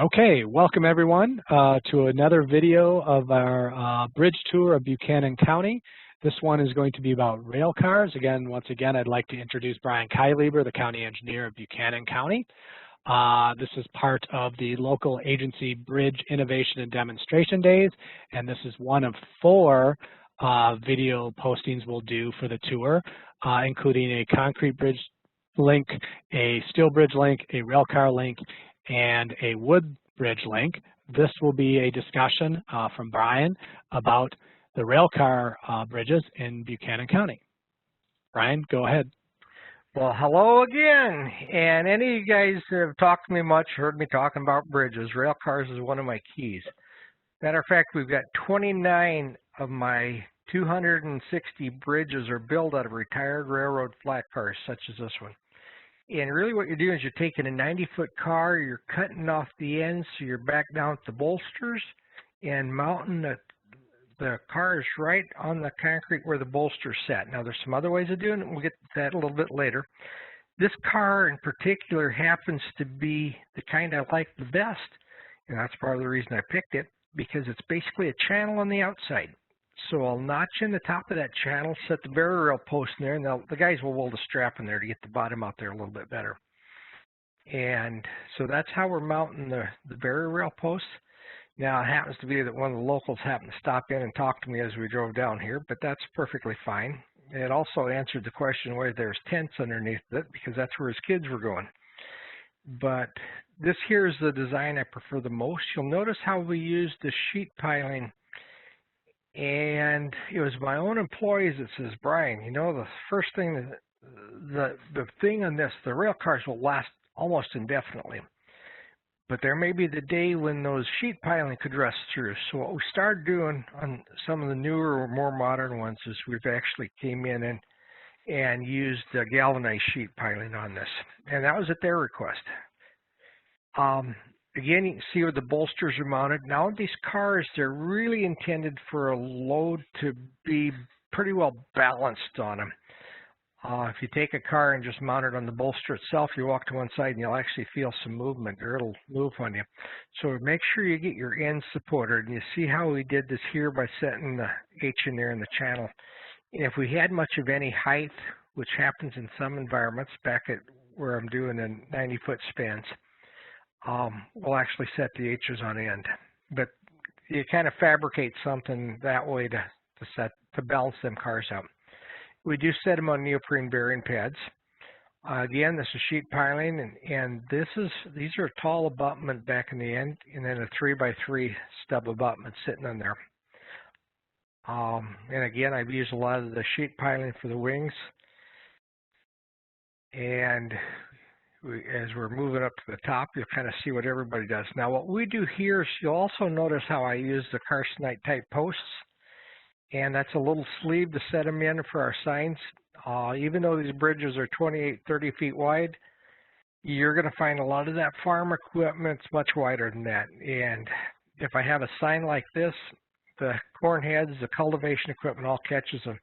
Okay, welcome everyone to another video of our bridge tour of Buchanan County. This one is going to be about rail cars. Once again, I'd like to introduce Brian Kylieber, the County Engineer of Buchanan County. This is part of the local agency Bridge Innovation and Demonstration Days, and this is one of 4 video postings we'll do for the tour, including a concrete bridge link, a steel bridge link, a rail car link, and a wood bridge link. This will be a discussion from Brian about the rail car bridges in Buchanan County. Brian, go ahead. Well, hello again. And any of you guys that have talked to me much, heard me talking about bridges, rail cars is one of my keys. Matter of fact, we've got 29 of my 260 bridges are built out of retired railroad flat cars, such as this one. And really what you're doing is you're taking a 90-foot car, you're cutting off the ends so you're back down at the bolsters and mounting the cars right on the concrete where the bolsters sat. Now there's some other ways of doing it, and we'll get to that a little bit later. This car in particular happens to be the kind I like the best, and that's part of the reason I picked it, because it's basically a channel on the outside. So I'll notch in the top of that channel, set the barrier rail post in there, and the guys will weld a strap in there to get the bottom out there a little bit better. And so that's how we're mounting the barrier rail posts. Now it happens to be that one of the locals happened to stop in and talk to me as we drove down here, but that's perfectly fine. It also answered the question whether there's tents underneath it, because that's where his kids were going. But this here is the design I prefer the most. You'll notice how we used the sheet piling. And it was my own employees that says, Brian, you know, the first thing, the thing on this, the rail cars will last almost indefinitely. But there may be the day when those sheet piling could rust through. So what we started doing on some of the newer or more modern ones is we've actually came in and used galvanized sheet piling on this. And that was at their request. Again, you can see where the bolsters are mounted. Now these cars, they're really intended for a load to be pretty well balanced on them. If you take a car and just mount it on the bolster itself, you walk to one side and you'll actually feel some movement, or it'll move on you. So make sure you get your ends supported. And you see how we did this here by setting the H in there in the channel. And if we had much of any height, which happens in some environments, back at where I'm doing in 90-foot spans, we'll actually set the H's on end. But you kind of fabricate something that way to balance them cars out. We do set them on neoprene bearing pads. Again, this is sheet piling, and these are a tall abutment back in the end, and then a 3x3 stub abutment sitting on there. And again, I've used a lot of the sheet piling for the wings. And as we're moving up to the top, you'll kind of see what everybody does. Now, what we do here is you'll also notice how I use the Carcinite type posts, and that's a little sleeve to set them in for our signs. Even though these bridges are 28, 30 feet wide, you're going to find a lot of that farm equipment's much wider than that. And if I have a sign like this, the corn heads, the cultivation equipment all catches them.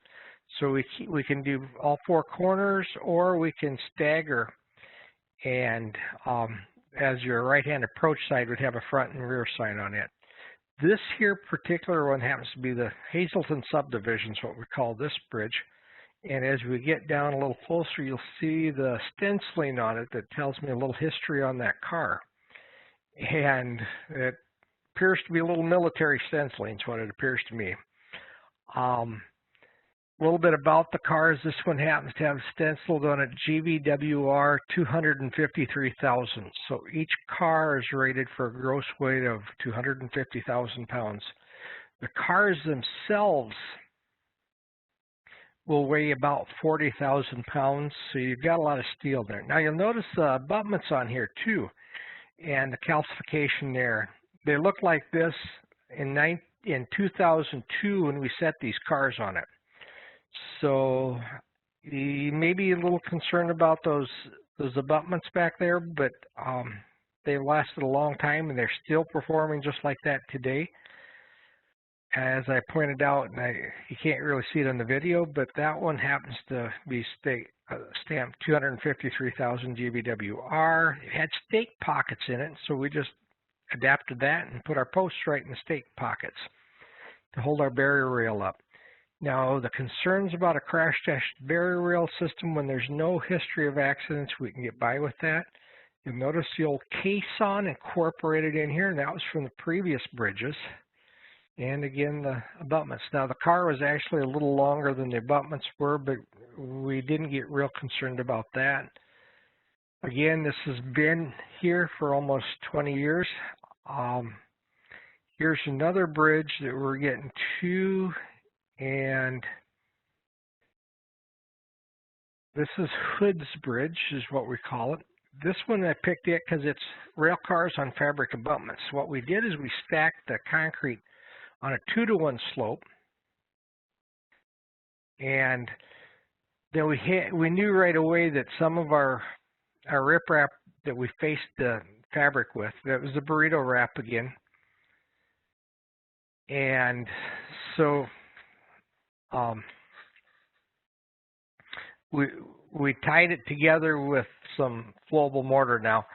So we can do all 4 corners, or we can stagger. And as your right-hand approach side would have a front and rear sign on it. This here particular one happens to be the Hazelton subdivision, is what we call this bridge. And as we get down a little closer, you'll see the stenciling on it that tells me a little history on that car. And it appears to be a little military stenciling, is what it appears to me. A little bit about the cars. This one happens to have stenciled on it GVWR 253,000. So each car is rated for a gross weight of 250,000 pounds. The cars themselves will weigh about 40,000 pounds. So you've got a lot of steel there. Now you'll notice the abutments on here too, and the calcification there. They look like this in 2002 when we set these cars on it. So you may be a little concerned about those abutments back there, but they've lasted a long time and they're still performing just like that today. As I pointed out, and you can't really see it on the video, but that one happens to be stamped 253,000 GVWR. It had stake pockets in it, so we just adapted that and put our posts right in the stake pockets to hold our barrier rail up. Now, the concerns about a crash test barrier rail system, when there's no history of accidents, we can get by with that. You'll notice the old caisson incorporated in here, and that was from the previous bridges. And again, the abutments. Now, the car was actually a little longer than the abutments were, but we didn't get real concerned about that. Again, this has been here for almost 20 years. Here's another bridge that we're getting to, and this is Hood's Bridge, is what we call it. This one I picked it because it's rail cars on fabric abutments. What we did is we stacked the concrete on a 2-to-1 slope, and then we knew right away that some of our riprap that we faced the fabric with, that was the burrito wrap again, and so we tied it together with some flowable mortar. Now,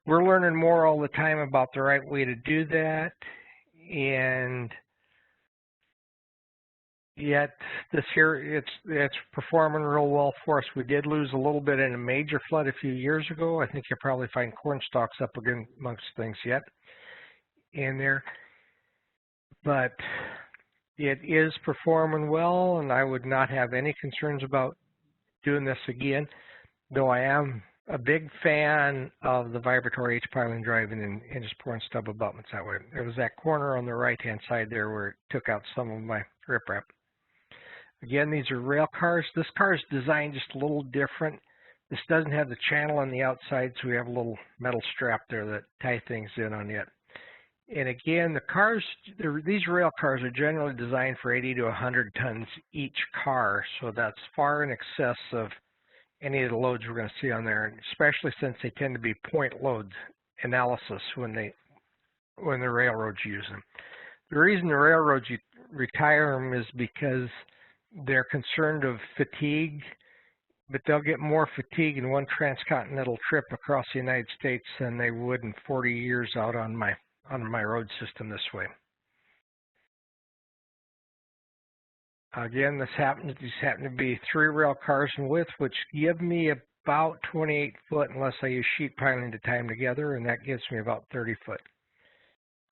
we're learning more all the time about the right way to do that, and yet this year it's performing real well for us. We did lose a little bit in a major flood a few years ago. I think you'll probably find corn stalks up again amongst things yet in there, but it is performing well, and I would not have any concerns about doing this again, though I am a big fan of the vibratory H-piling driving and just pouring stub abutments that way. There was that corner on the right-hand side there where it took out some of my riprap. Again, these are rail cars. This car is designed just a little different. This doesn't have the channel on the outside, so we have a little metal strap there that tie things in on it. And again, the cars, these rail cars are generally designed for 80 to 100 tons each car, so that's far in excess of any of the loads we're going to see on there, especially since they tend to be point load analysis when the railroads use them. The reason the railroads retire them is because they're concerned of fatigue, but they'll get more fatigue in one transcontinental trip across the United States than they would in 40 years out on my road system this way. Again, these happen to be 3 rail cars in width, which give me about 28 foot unless I use sheet piling to tie them together, and that gives me about 30 foot.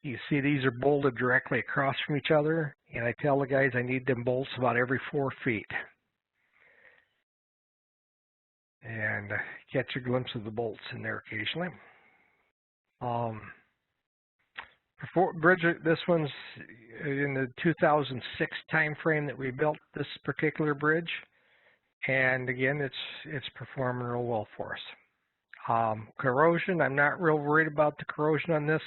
You see these are bolted directly across from each other, and I tell the guys I need them bolts about every 4 feet. And catch a glimpse of the bolts in there occasionally. This one's in the 2006 time frame that we built this particular bridge, and again, it's performing real well for us. Corrosion, I'm not real worried about the corrosion on this.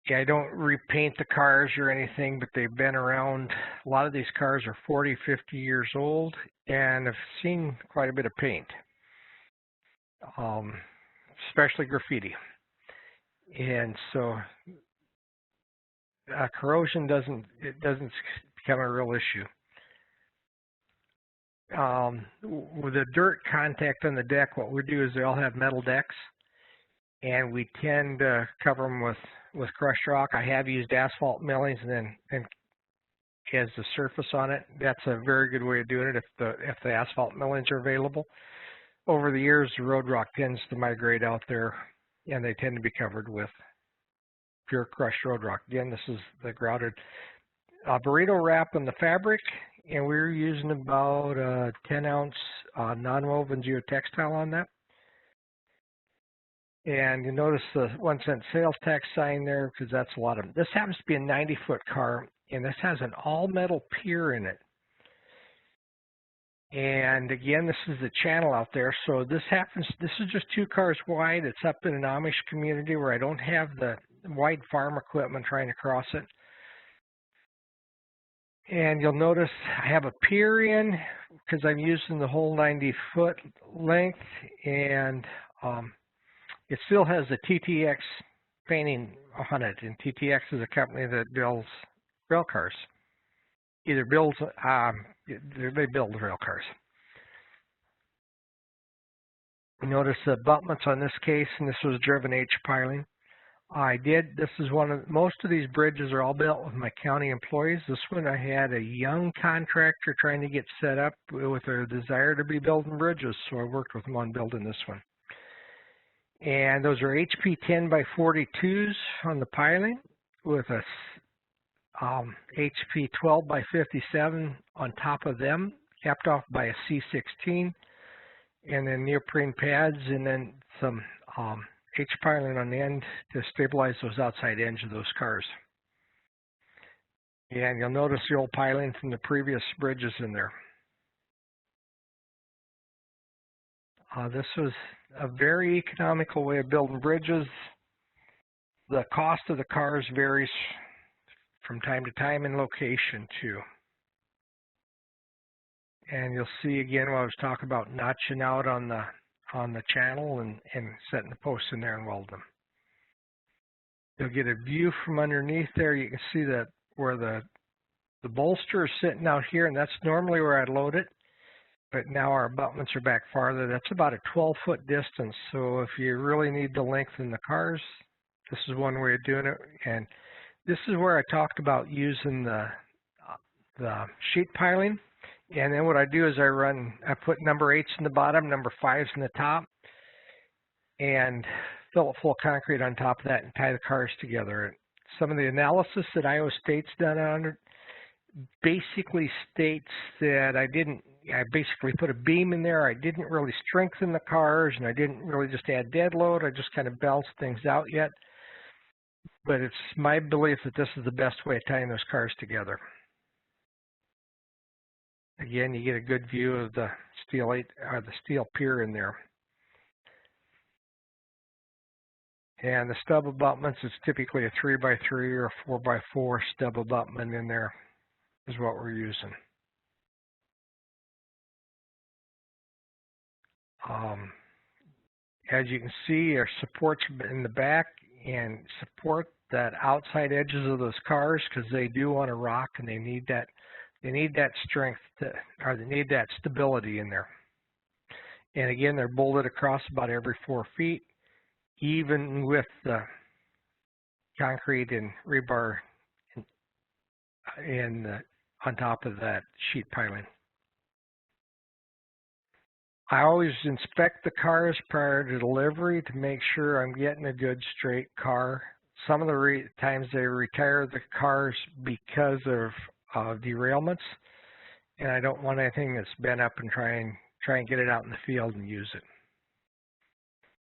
Yeah, I don't repaint the cars or anything, but they've been around. A lot of these cars are 40, 50 years old, and I've seen quite a bit of paint, especially graffiti. And so corrosion doesn't become a real issue. With the dirt contact on the deck, what we do is they all have metal decks, and we tend to cover them with crushed rock. I have used asphalt millings and as the surface on it. That's a very good way of doing it if the asphalt millings are available. Over the years, the road rock tends to migrate out there, and they tend to be covered with pure crushed road rock. Again, this is the grouted burrito wrap in the fabric, and we're using about a 10-ounce non-woven geotextile on that. And you notice the 1-cent sales tax sign there because that's a lot of them. This happens to be a 90-foot car, and this has an all-metal pier in it. And again, this is the channel out there. So this is just 2 cars wide. It's up in an Amish community where I don't have the wide farm equipment trying to cross it. And you'll notice I have a pier in because I'm using the whole 90-foot length, and it still has the TTX painting on it. And TTX is a company that builds rail cars. Either builds, they build rail cars. Notice the abutments on this case, and this was driven H-piling. This is most of these bridges are all built with my county employees. This one I had a young contractor trying to get set up with a desire to be building bridges, so I worked with him on building this one. And those are HP 10 by 42s on the piling with a HP 12 by 57 on top of them, capped off by a C16, and then neoprene pads, and then some H-piling on the end to stabilize those outside ends of those cars. And you'll notice the old piling from the previous bridges in there. This was a very economical way of building bridges. The cost of the cars varies from time to time and location too. And you'll see again what I was talking about, notching out on the channel and setting the posts in there and welding them. You'll get a view from underneath there. You can see that where the bolster is sitting out here, and that's normally where I'd load it. But now our abutments are back farther. That's about a 12-foot distance. So if you really need to lengthen the cars, this is one way of doing it. And this is where I talked about using the sheet piling. And then what I do is I put number 8s in the bottom, number 5s in the top, and fill it full of concrete on top of that and tie the cars together. Some of the analysis that Iowa State's done on it basically states that I basically put a beam in there. I didn't really strengthen the cars, and I didn't really just add dead load. I just kind of balanced things out yet. But it's my belief that this is the best way of tying those cars together. Again, you get a good view of the steel pier in there. And the stub abutments is typically a 3x3 or a 4x4 stub abutment in there is what we're using. As you can see, our supports in the back and support that outside edges of those cars because they do want to rock and they need that strength or they need that stability in there. And again, they're bolted across about every 4 feet, even with the concrete and rebar on top of that sheet piling. I always inspect the cars prior to delivery to make sure I'm getting a good straight car. Some of the times they retire the cars because of derailments, and I don't want anything that's bent up and try and get it out in the field and use it.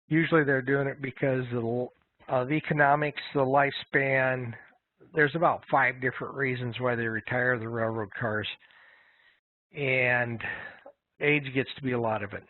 Usually they're doing it because of the economics, the lifespan. There's about 5 different reasons why they retire the railroad cars, and age gets to be a lot of it.